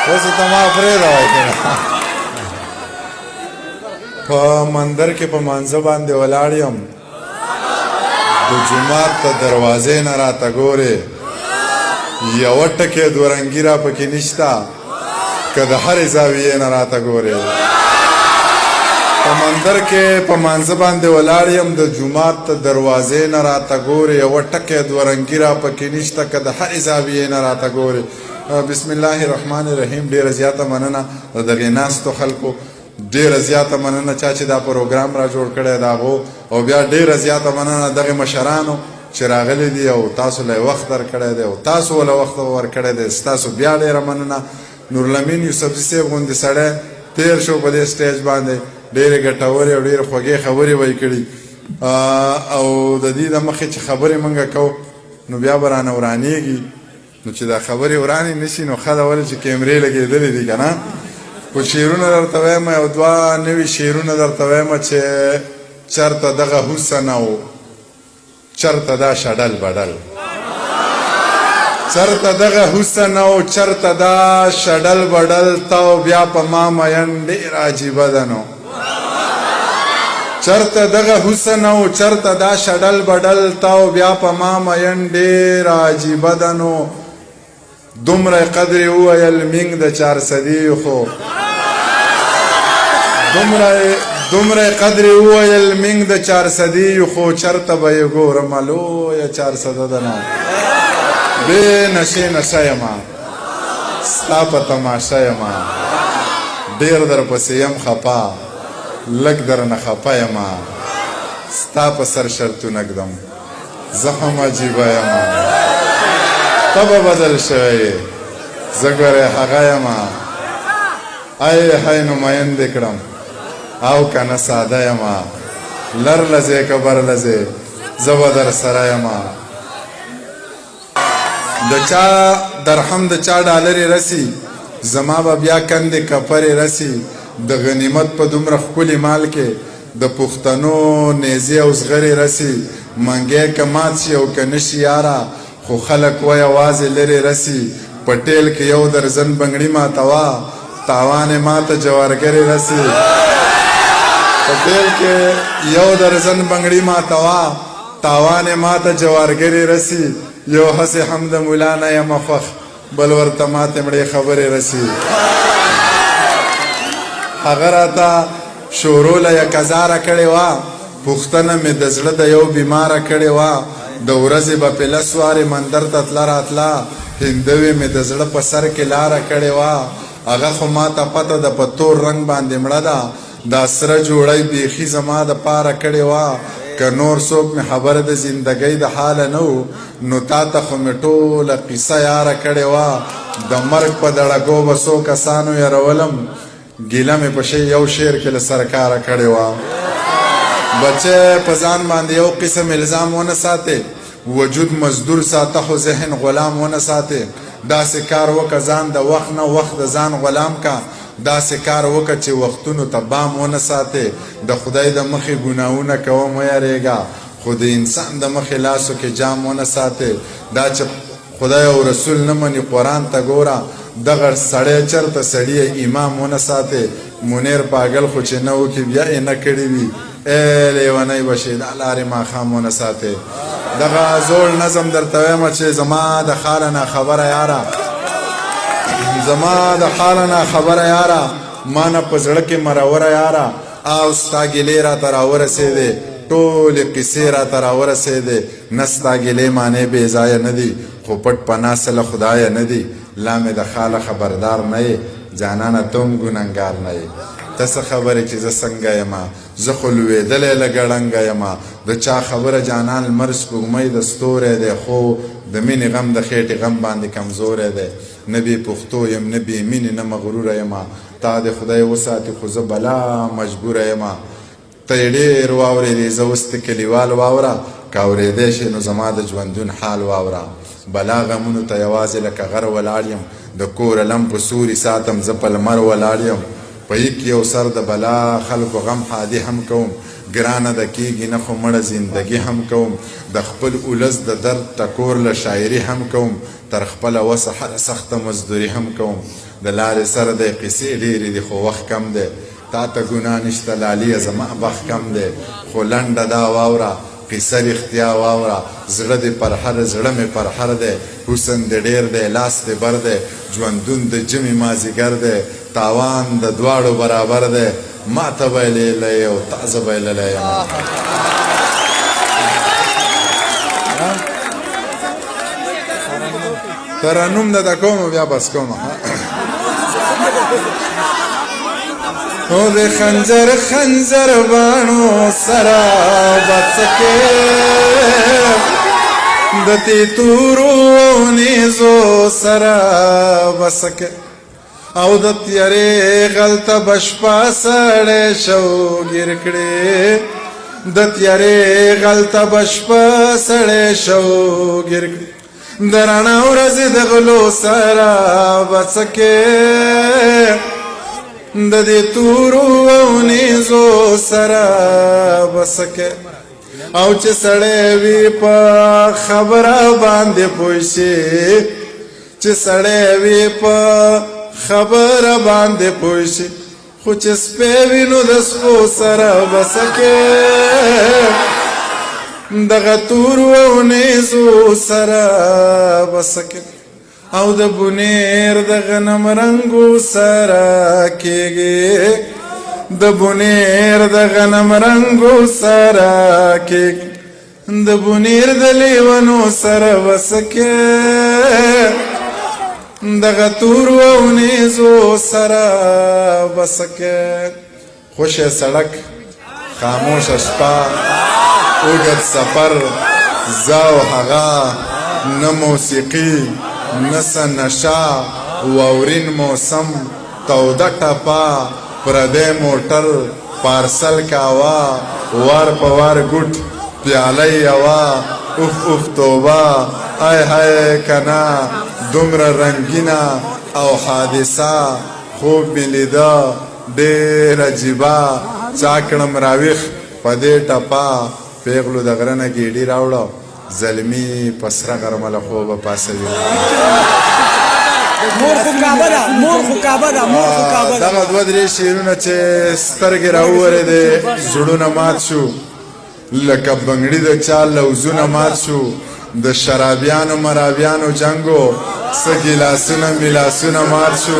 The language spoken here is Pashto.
اوس ته ما پرېږده وای کنه په مندر کې په مانځه باندې ولاړ یم د جومات ته دروازې نه راته ګورې یوه ټکې دوه رنګي را پکې نشته که د هرې زاویې نه راته ګورې په مندر کې په مانځه باندې ولاړ یم د جومات ته دروازې نه راته ګورې یوه ټکې دوه رنګي را پکې نشته که د هرې زاویې نه راته ګورې بسم الله الرحمن الرحیم. ډېره زیاته مننه د دغې ناستو خلکو، ډېره زیاته مننه چا چې دا پروګرام را جوړ کړی د هغو، او بیا ډېره زیاته مننه دغې مشرانو چې راغلي دي او تاسو له وخت درکړی دی او تاسو له وخت ورکړی دی. ستاسو بیا ډېره مننه. نورالامین یوسفزي صاحب غوندې سړی تېر شو په دې سټیج باندې، ډېرې ګټورې او ډېرې خوږې خبرې به یې کړي او د دې د مخې چې خبرې موږ کوو نو بیا به رانه ورانېږي، نو چې دا خبرې ورانې نه شي نو ښه ده، ولې چې کیمرې لګېدلې دي که نه. خو شعرونه درته وایم، یو دوه نوي شعرونه درته وایم چې چرته دغه حسن او چرته دا شډل بډل، چرته دغه حسن او چرته دا شډل بډل، تا بیا په ما مین ډېر عجیبه ده نو. چرته دغه حسن او چرته دا شډل بډل، تا بیا په ما مین ډېر عجیبه ده نو. دومره قدر وویل مینګ د 400 خو دومره قدر وویل مینګ د 400 خو چرته به یې ګورم لویه 400 ده نو. بې نشې نشه یمه ستا په تماشه یمه، ډېر درپسې یم خفه لږ درنه خفه یمه، ستا په سر شرطونه ږدم زه هم عجیبه یمه. ته به بدل شوی یې زه ګورې هغه یمه، ای هی نمین دې کړم او که نه ساده یمه، لر لځې که بر لځې زه به در سره یمه. د چا درهم د چا ډالرې رسی، زما به بیا کندې کپرې رسی. د غنیمت په دومره ښکلي مال کې د پښتنو نیزې او زغرې رسی. منګی که مات شي او که نه شي یاره، خو خلک و یوازې لرې رسی. پټیل کې یو درزن بنګړي ماتوه، تاوان یې ماته جوارګرې رسی. پټیل کې یو درزن بنګړي ماتوه، تاوان یې ماته جوارګرې رسی. یو هسې هم د مولا نه یم خوښ، بل ورته ماتې مړې خبرې رسی. هغه راته شوروله یک هزاره کړې وه، پوښتنه مې د زړه د یو بیماره کړې وه. د ورځې به په 10 وارې مندر ته تله راتله، هندوې مې د زړه په سر کې لاره کړې وه. هغه خو ماته پته ده په تور رنګ باندې مړه ده، دا سره جوړی بیخي زما د پاره کړې وه. که نور څوک مې خبره د زندګۍ د حاله نه و، نو تا ته خو مې ټوله قیصه یاره کړې وه. د مرګ په دړګو به څو کسانو یرولم، ګیله مې په شی یو شعر کې له سرکاره کړې وه. بچه په ځان باندې یو قسم الزام ونه ساتې، وجود مزدور ساته خو ذهن غلام ونه ساتې. داسې کار وکه ځان د وخت نه وخت د ځان غلام کا، داسې کار وکه چې وختونو ته بام ونه ساتې. د خدای د مخې ګناهونه کوه مه یریږه، خو د انسان د مخې لاسو کې جام ونه ساتې. دا چې خدای او رسول نه مني قرآن ته ګوره، دغه سړی چرته سړي امام ونه ساتې. منیر پاگل خو چې نه وکړي بیا یې نه کړي وي، ای لیونی بشي دا لارې ماښام ونه ساتې. دغه زوړ نظم درته وایم چې زما د خاله نه خبره یاره، زما د خاله نه خبره یاره، ما نه په زړه کې مروره یاره. او ستا ګیلې راته راورسېدې، ټولې قیسې راته راورسېدې. نه ستا ګیلې معنی بې ځایه نه دي، خو پټ پناه څه له خدایه نه دي. لا مې د خاله خبردار نه یې، جانانه ته هم ګنهګار نه یې. ته څه خبرې چې زه څنګه یم، زه خو لوېدلی لږه ړنګه یم. د چا خبره جانان لمر سپوږمۍ د ستوری دی، خو د مینې غم د خېټې غم باندې کمزوری دی. نه بې پښتو یم نه بې مینې نه مغروره یم، تا د خدای وساتي خو زه بلا مجبوره یم. ته یې ډېر واورېدې زه اوس د کلیوال واوره، که اورېدی شې نو زما د ژوندون حال واوره. بلا غمونو ته یوازې لکه غر ولاړ یم، د کوره لم په سوري ساتم زه په لمر ولاړ یم. په یک یو سر د بلا خلکو غم حادي هم کوم، ګرانه د کېږي نه خو مړه زندګي هم کوم. د خپل اولس د درد ټکور له شاعري هم کوم، تر خپله وسه هره سخته مزدوري هم کوم د لارې سره دی قیسې ډېرې دي خو وخت کم دی تا ته ګناه نشته لاليه زما بخت کم دی خو لنډه دا واوره قیسه رښتیا واوره زړه دې پر هر زړه مې پر هر دی حسن دې ډېر دی لاس دې بر دی ژوندون د جمې مازدیګر دی تاوان د دواړو برابر دی ما ته به یې لیلی او تا زه به یې لیلی یم ترنم د کوم بیا بس کوم او د خنجر خنجر باڼو سره بڅکې د تورو نیزو سره بسکې او د تیارې غلطه بشپا سړی شوګیر کړې د تیارې غلطه بشپا سړی شوګیر کړې د رڼا ورځې د غلو سره بڅکې د دې تورو او نیزو سره بسکې او چې سړی وي په خبره باندې پوه شي چې سړی وي په خبره باندې پوه شي خو چې سپی وي نو د سپو سره بسکې دغه تورو او نیزو سره بسکې او د بونیر د غنم رنګو سره کېږي د بونیر د غنم رنګو سره کېږي د بونیر د لیونو سره بسکې دغه تورو او نیزو سره بسکې خوشه سړک خاموشه شپه اوږد سفر زه او هغه نه موسیقي نه څه نشه واورین موسم توده ټپه پردی موټر پارسل کاوه وار په وار ګوټ پیاله یوه اوف اوف توبه ای های کنه دومره رنګینه او حادثه خوب مې لیده ډېر عجیبه چا کړم راویښ په دې ټپه پیغلو د غره نه ګیډي راوړه زلمی په سره غرمله خوبه پاسوي دغه دوه درې شعرونه چې سترګې راوورېدې زړونه مات شو لکه بنګړي د چا لوزونه مات شو د شرابیانو مرابیانو جنګو څه ګیلاسونه میلاسونه مات شو